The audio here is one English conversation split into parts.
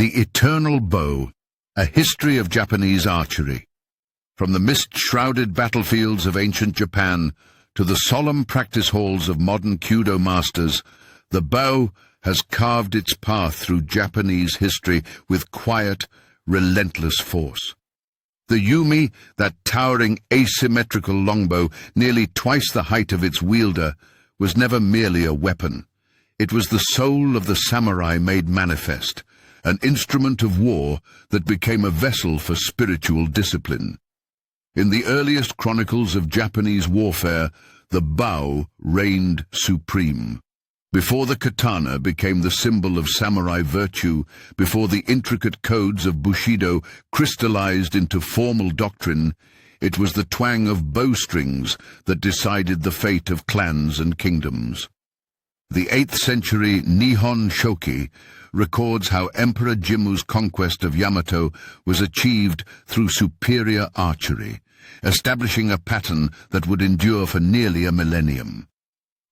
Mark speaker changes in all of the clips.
Speaker 1: The Eternal Bow, a history of Japanese archery. From the mist-shrouded battlefields of ancient Japan to the solemn practice halls of modern Kyudo masters, the bow has carved its path through Japanese history with quiet, relentless force. The Yumi, that towering asymmetrical longbow, nearly twice the height of its wielder, was never merely a weapon. It was the soul of the samurai made manifest, an instrument of war that became a vessel for spiritual discipline. In the earliest chronicles of Japanese warfare, the bow reigned supreme. Before the katana became the symbol of samurai virtue, before the intricate codes of Bushido crystallized into formal doctrine, it was the twang of bowstrings that decided the fate of clans and kingdoms. The 8th century Nihon Shoki records how Emperor Jimmu's conquest of Yamato was achieved through superior archery, establishing a pattern that would endure for nearly a millennium.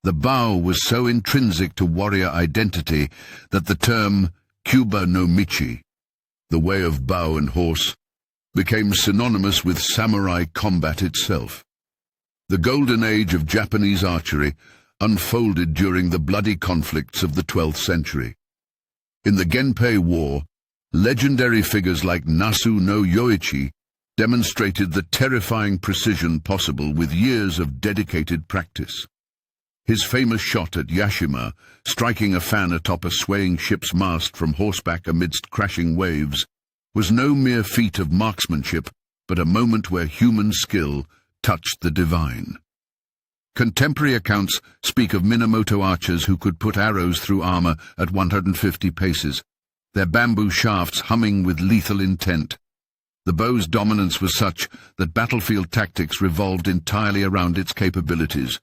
Speaker 1: The bow was so intrinsic to warrior identity that the term Kyuba no Michi, the way of bow and horse, became synonymous with samurai combat itself. The golden age of Japanese archery unfolded during the bloody conflicts of the 12th century. In the Genpei War, legendary figures like Nasu no Yoichi demonstrated the terrifying precision possible with years of dedicated practice. His famous shot at Yashima, striking a fan atop a swaying ship's mast from horseback amidst crashing waves, was no mere feat of marksmanship, but a moment where human skill touched the divine. Contemporary accounts speak of Minamoto archers who could put arrows through armor at 150 paces, their bamboo shafts humming with lethal intent. The bow's dominance was such that battlefield tactics revolved entirely around its capabilities.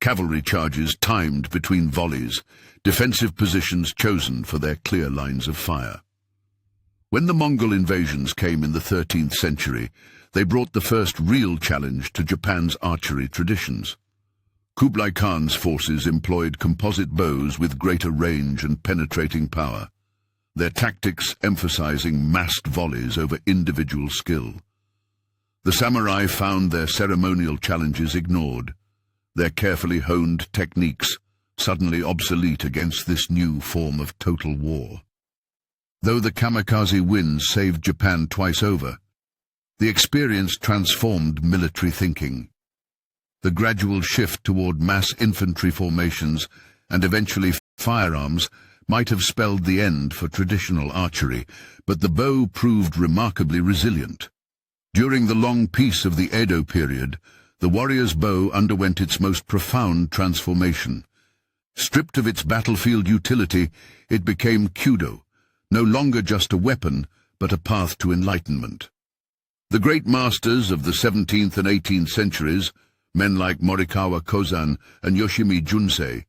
Speaker 1: Cavalry charges timed between volleys, defensive positions chosen for their clear lines of fire. When the Mongol invasions came in the 13th century, they brought the first real challenge to Japan's archery traditions. Kublai Khan's forces employed composite bows with greater range and penetrating power, their tactics emphasizing massed volleys over individual skill. The samurai found their ceremonial challenges ignored, their carefully honed techniques suddenly obsolete against this new form of total war. Though the kamikaze winds saved Japan twice over, the experience transformed military thinking. The gradual shift toward mass infantry formations and eventually firearms might have spelled the end for traditional archery, but the bow proved remarkably resilient. During the long peace of the Edo period, the warrior's bow underwent its most profound transformation. Stripped of its battlefield utility, it became kyūdō, no longer just a weapon, but a path to enlightenment. The great masters of the 17th and 18th centuries, men like Morikawa Kozan and Yoshimi Junsei,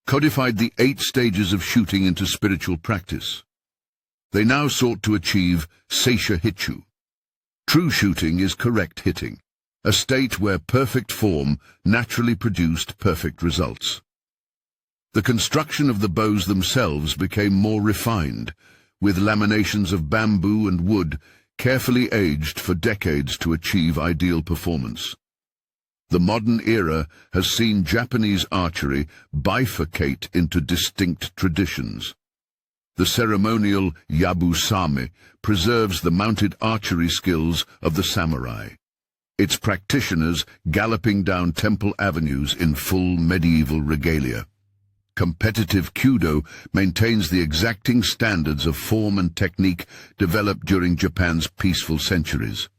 Speaker 1: codified the 8 stages of shooting into spiritual practice. They now sought to achieve seisha hitchu. True shooting is correct hitting, a state where perfect form naturally produced perfect results. The construction of the bows themselves became more refined, with laminations of bamboo and wood carefully aged for decades to achieve ideal performance. The modern era has seen Japanese archery bifurcate into distinct traditions. The ceremonial yabusame preserves the mounted archery skills of the samurai, its practitioners galloping down temple avenues in full medieval regalia. Competitive Kyudo maintains the exacting standards of form and technique developed during Japan's peaceful centuries.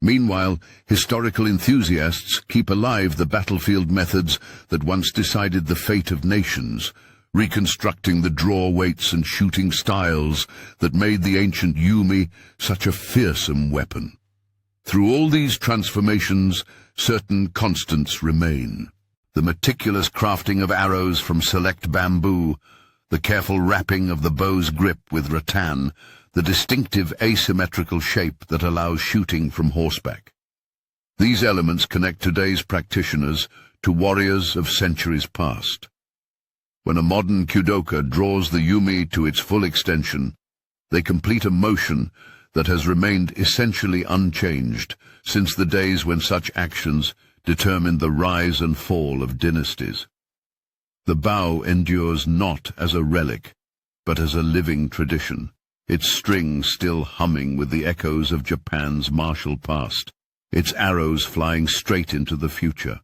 Speaker 1: Meanwhile, historical enthusiasts keep alive the battlefield methods that once decided the fate of nations, reconstructing the draw weights and shooting styles that made the ancient Yumi such a fearsome weapon. Through all these transformations, certain constants remain. The meticulous crafting of arrows from select bamboo, the careful wrapping of the bow's grip with rattan, the distinctive asymmetrical shape that allows shooting from horseback. These elements connect today's practitioners to warriors of centuries past. When a modern kyudoka draws the Yumi to its full extension, They complete a motion that has remained essentially unchanged since the days when such actions determined the rise and fall of dynasties. The bow endures not as a relic, but as a living tradition, its strings still humming with the echoes of Japan's martial past, its arrows flying straight into the future.